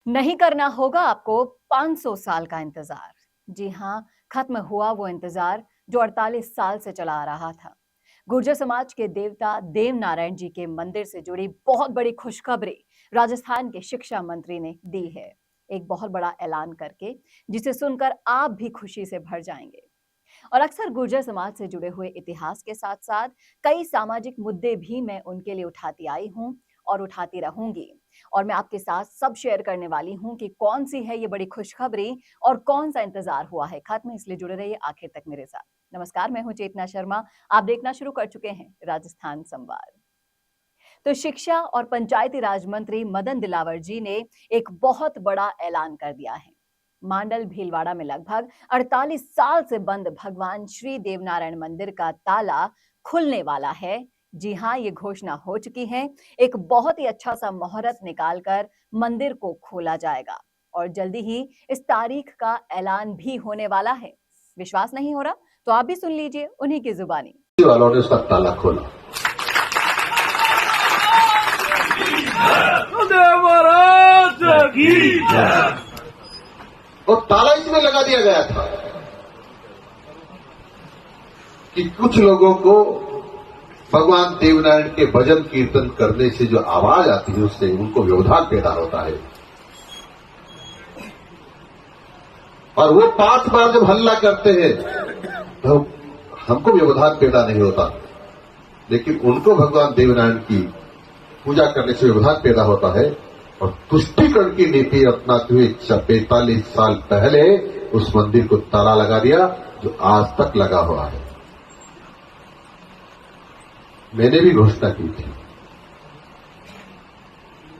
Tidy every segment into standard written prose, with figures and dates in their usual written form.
नहीं करना होगा आपको 500 साल का इंतजार। जी हां, खत्म हुआ वो इंतजार जो 48 साल से चला आ रहा था। गुर्जर समाज के देवता देव नारायण जी के मंदिर से जुड़ी बहुत बड़ी खुशखबरी राजस्थान के शिक्षा मंत्री ने दी है। एक बहुत बड़ा ऐलान करके, जिसे सुनकर आप भी खुशी से भर जाएंगे। और अक्सर गुर्जर समाज से जुड़े हुए इतिहास के साथ साथ कई सामाजिक मुद्दे भी मैं उनके लिए उठाती आई हूं और उठाती रहूंगी। और मैं आपके साथ सब शेयर करने वाली हूं कि कौन सी है ये बड़ी खुशखबरी और कौन सा इंतजार हुआ है खत्म। इसलिए जुड़े रहिए आखिर तक मेरे साथ। नमस्कार, मैं हूं चेतना शर्मा। आप देखना शुरू कर चुके हैं राजस्थान संवाद। तो शिक्षा और पंचायती राज मंत्री मदन दिलावर जी ने एक बहुत बड़ा ऐलान कर दिया है। मांडल भीलवाड़ा में लगभग 48 साल से बंद भगवान श्री देवनारायण मंदिर का ताला खुलने वाला है। जी हां, ये घोषणा हो चुकी है। एक बहुत ही अच्छा सा मुहूर्त निकालकर मंदिर को खोला जाएगा और जल्दी ही इस तारीख का ऐलान भी होने वाला है। विश्वास नहीं हो रहा तो आप भी सुन लीजिए उन्हीं की जुबानी। वालों ने उसका ताला खोला। और ताला इसमें लगा दिया गया था कि कुछ लोगों को भगवान देवनारायण के भजन कीर्तन करने से जो आवाज आती है उससे उनको व्यवधान पैदा होता है। और वो 5 बार जब हल्ला करते हैं तो हमको व्यवधान पैदा नहीं होता, लेकिन उनको भगवान देवनारायण की पूजा करने से व्यवधान पैदा होता है। और तुष्टीकरण की नीति अपनाते हुए 45 साल पहले उस मंदिर को ताला लगा दिया जो आज तक लगा हुआ है। मैंने भी घोषणा की थी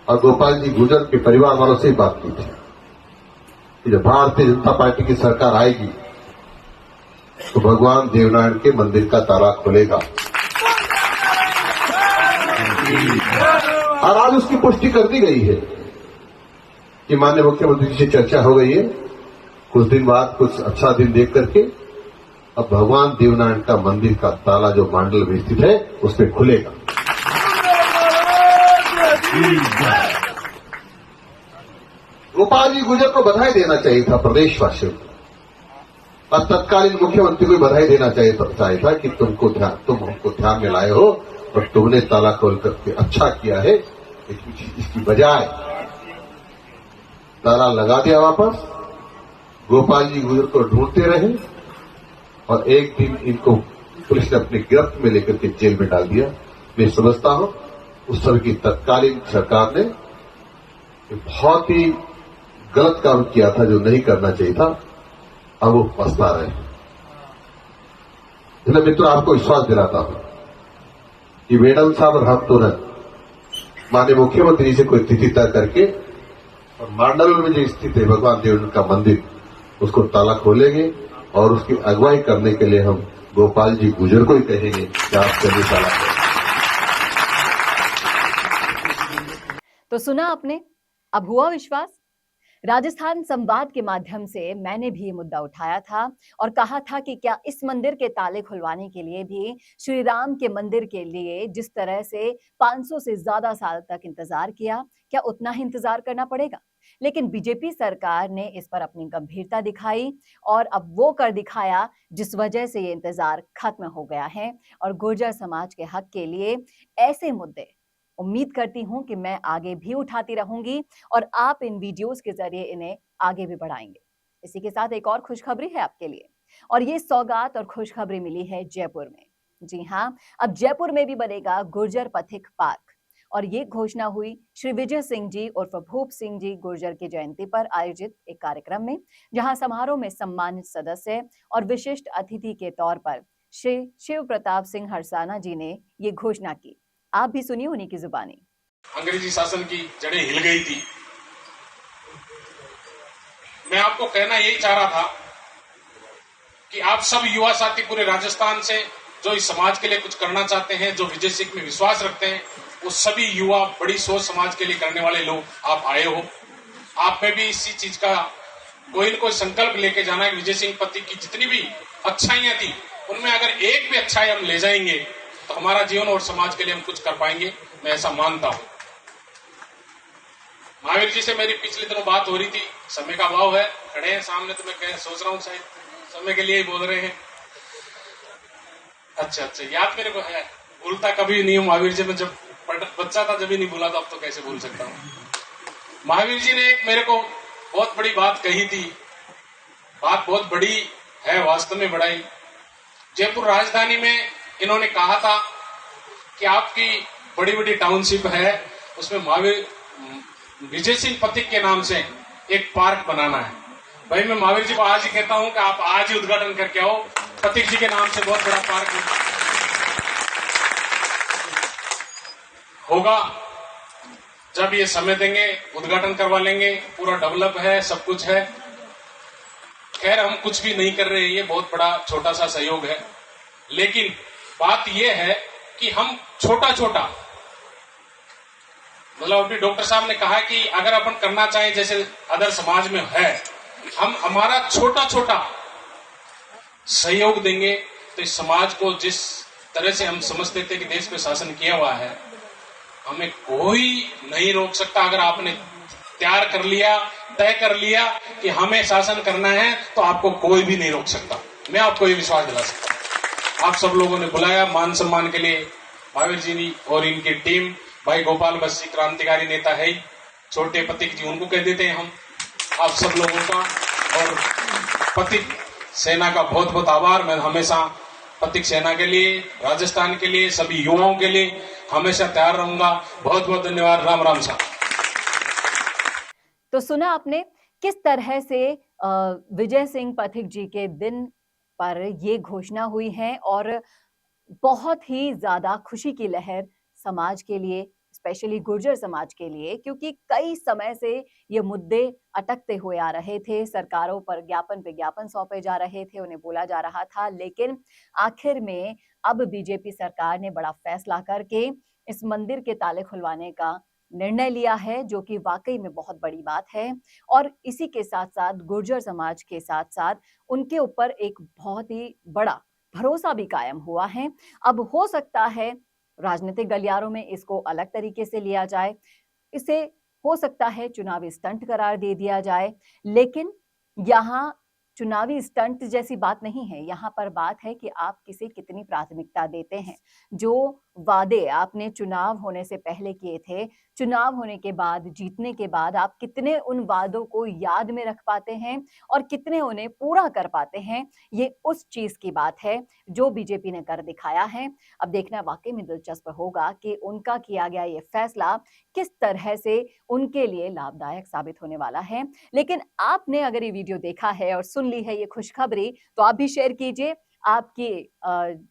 और गोपाल जी गुर्जर के परिवार वालों से ही बात की थी कि जब भारतीय जनता पार्टी की सरकार आएगी तो भगवान देवनारायण के मंदिर का ताला खुलेगा। और आज उसकी पुष्टि कर दी गई है कि माननीय मुख्यमंत्री जी से चर्चा हो गई है। कुछ दिन बाद कुछ अच्छा दिन देख करके अब भगवान देवनारायण का मंदिर का ताला जो मांडल में स्थित है उस पर खुलेगा। गोपाल जी गुर्जर को बधाई देना चाहिए था प्रदेशवासियों को, और तत्कालीन मुख्यमंत्री को बधाई देना चाहिए था कि तुम हमको ध्यान में लाए हो और तुमने ताला खोल करके अच्छा किया है। इसकी बजाय ताला लगा दिया वापस, गोपाल जी गुर्जर को ढूंढते रहे और एक दिन इनको पुलिस ने अपनी गिरफ्त में लेकर के जेल में डाल दिया। मैं समझता हूं उस समय की तत्कालीन सरकार ने बहुत ही गलत काम किया था जो नहीं करना चाहिए था। अब वो पछता रहे। इसलिए मित्रों, आपको विश्वास दिलाता हूं कि मैडम साहब और हम तुरंत माननीय मुख्यमंत्री से कोई तिथि तय करके और मांडल में जो स्थित है भगवान देवनारायण का मंदिर उसको ताला खोलेंगे और उसकी अगुवाई करने के लिए हम गोपाल जी गुर्जर को ही कहेंगे कि आप चलिए ताला खोलें। तो सुना आपने, अब हुआ विश्वास। राजस्थान संवाद के माध्यम से मैंने भी ये मुद्दा उठाया था और कहा था कि क्या इस मंदिर के ताले खुलवाने के लिए भी श्री राम के मंदिर के लिए जिस तरह से 500 से ज्यादा साल तक इंतजार किया, क्या उतना ही इंतजार करना पड़ेगा। लेकिन बीजेपी सरकार ने इस पर अपनी गंभीरता दिखाई और अब वो कर दिखाया जिस वजह से ये इंतजार खत्म हो गया है। और गुर्जर समाज के हक के लिए ऐसे मुद्दे उम्मीद करती हूं कि मैं आगे भी उठाती रहूंगी और आप इन वीडियोस के जरिए इन्हें आगे भी बढ़ाएंगे। इसी के साथ एक और खुशखबरी है आपके लिए, और ये सौगात और खुशखबरी मिली है जयपुर में। जी हां, अब जयपुर में भी बनेगा गुर्जर पथिक पार्क। और ये घोषणा हुई श्री विजय सिंह जी उर्फ भूप सिंह जी गुर्जर की जयंती पर आयोजित एक कार्यक्रम में, जहां समारोह में सम्मानित सदस्य और विशिष्ट अतिथि के तौर पर श्री शिव प्रताप सिंह हरसाना जी ने ये घोषणा की। आप भी सुनिए उन्हीं की जुबानी। अंग्रेजी शासन की जड़ें हिल गई थी। मैं आपको कहना यही चाह रहा था कि आप सब युवा साथी पूरे राजस्थान से जो इस समाज के लिए कुछ करना चाहते हैं, जो विजय सिंह में विश्वास रखते हैं, वो सभी युवा बड़ी सोच समाज के लिए करने वाले लोग आप आए हो। आप में भी इसी चीज का कोई न कोई संकल्प लेके जाना है। विजय सिंह पति की जितनी भी अच्छाइयां थी उनमें अगर एक भी अच्छाई हम ले जाएंगे तो हमारा जीवन और समाज के लिए हम कुछ कर पाएंगे, मैं ऐसा मानता हूं। महावीर जी से मेरी पिछले दिनों बात हो रही थी, समय का अभाव है, खड़े हैं सामने तो मैं सोच रहा हूँ शायद समय के लिए ही बोल रहे हैं। अच्छा, याद मेरे को है, भूलता कभी नहीं हूँ महावीर जी। मैं जब बच्चा था जब ही नहीं भूला था, अब तो कैसे भूल सकता हूँ। महावीर जी ने एक मेरे को बहुत बड़ी बात कही थी, बात बहुत बड़ी है, वास्तव में बड़ाई। जयपुर राजधानी में इन्होंने कहा था कि आपकी बड़ी बड़ी टाउनशिप है, उसमें महावीर विजय सिंह पथिक के नाम से एक पार्क बनाना है। भाई मैं महावीर जी को आज ही कहता हूं कि आप आज ही उद्घाटन करके आओ, पथिक जी के नाम से बहुत बड़ा पार्क होगा। जब ये समय देंगे उद्घाटन करवा लेंगे, पूरा डेवलप है, सब कुछ है। खैर हम कुछ भी नहीं कर रहे, ये बहुत बड़ा छोटा सा सहयोग है, लेकिन बात ये है कि हम छोटा छोटा, मतलब अभी डॉक्टर साहब ने कहा कि अगर अपन करना चाहें जैसे अदर समाज में है, हम हमारा छोटा छोटा सहयोग देंगे तो इस समाज को जिस तरह से हम समझते थे कि देश पे शासन किया हुआ है, हमें कोई नहीं रोक सकता। अगर आपने तैयार कर लिया, तय कर लिया कि हमें शासन करना है, तो आपको कोई भी नहीं रोक सकता। मैं आपको ये विश्वास दिला सकता हूं। आप सब लोगों ने बुलाया मान सम्मान के लिए, महावीर जी और इनकी टीम, भाई गोपाल बस्सी क्रांतिकारी नेता है ही, छोटे पथिक जी उनको कह देते हैं हम, आप सब लोगों का और पथिक सेना का बहुत बहुत आभार। मैं हमेशा पथिक सेना के लिए, राजस्थान के लिए, सभी युवाओं के लिए हमेशा तैयार रहूंगा। बहुत बहुत धन्यवाद। राम राम साहब। तो सुना आपने किस तरह से विजय सिंह पथिक जी के दिन पर ये घोषणा हुई है और बहुत ही ज्यादा खुशी की लहर समाज के लिए, स्पेशली गुर्जर समाज के लिए, क्योंकि कई समय से ये मुद्दे अटकते हुए आ रहे थे, सरकारों पर ज्ञापन पे ज्ञापन सौंपे जा रहे थे, उन्हें बोला जा रहा था, लेकिन आखिर में अब बीजेपी सरकार ने बड़ा फैसला करके इस मंदिर के ताले खुलवाने का निर्णय लिया है, जो कि वाकई में बहुत बड़ी बात है। और इसी के साथ साथ गुर्जर समाज के साथ साथ उनके ऊपर एक बहुत ही बड़ा भरोसा भी कायम हुआ है। अब हो सकता है राजनीतिक गलियारों में इसको अलग तरीके से लिया जाए, इसे हो सकता है चुनावी स्टंट करार दे दिया जाए, लेकिन यहाँ चुनावी स्टंट जैसी बात नहीं है। यहाँ पर बात है कि आप किसे कितनी प्राथमिकता देते हैं। जो वादे आपने चुनाव होने से पहले किए थे, चुनाव होने के बाद, जीतने के बाद आप कितने उन वादों को याद में रख पाते हैं और कितने उन्हें पूरा कर पाते हैं, ये उस चीज की बात है जो बीजेपी ने कर दिखाया है। अब देखना वाकई में दिलचस्प होगा कि उनका किया गया ये फैसला किस तरह से उनके लिए लाभदायक साबित होने वाला है। लेकिन आपने अगर ये वीडियो देखा है और सुन ली है ये खुशखबरी, तो आप भी शेयर कीजिए आपकी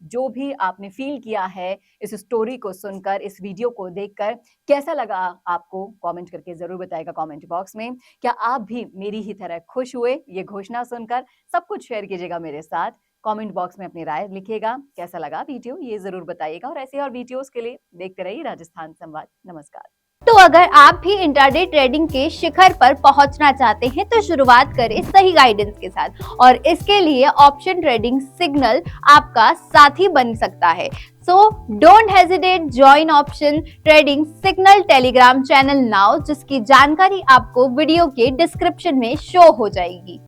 जो भी आपने फील किया है इस स्टोरी को सुनकर, इस वीडियो को देखकर, कैसा लगा आपको, कमेंट करके जरूर बताइएगा कमेंट बॉक्स में। क्या आप भी मेरी ही तरह खुश हुए ये घोषणा सुनकर? सब कुछ शेयर कीजिएगा मेरे साथ, कमेंट बॉक्स में अपनी राय लिखिएगा। कैसा लगा वीडियो ये जरूर बताइएगा, और ऐसे और वीडियोस के लिए देखते रहिए राजस्थान संवाद। नमस्कार। तो अगर आप भी इंट्राडे ट्रेडिंग के शिखर पर पहुंचना चाहते हैं तो शुरुआत करें सही गाइडेंस के साथ, और इसके लिए ऑप्शन ट्रेडिंग सिग्नल आपका साथी बन सकता है। So don't hesitate, join option trading signal Telegram channel now, जिसकी जानकारी आपको वीडियो के डिस्क्रिप्शन में शो हो जाएगी।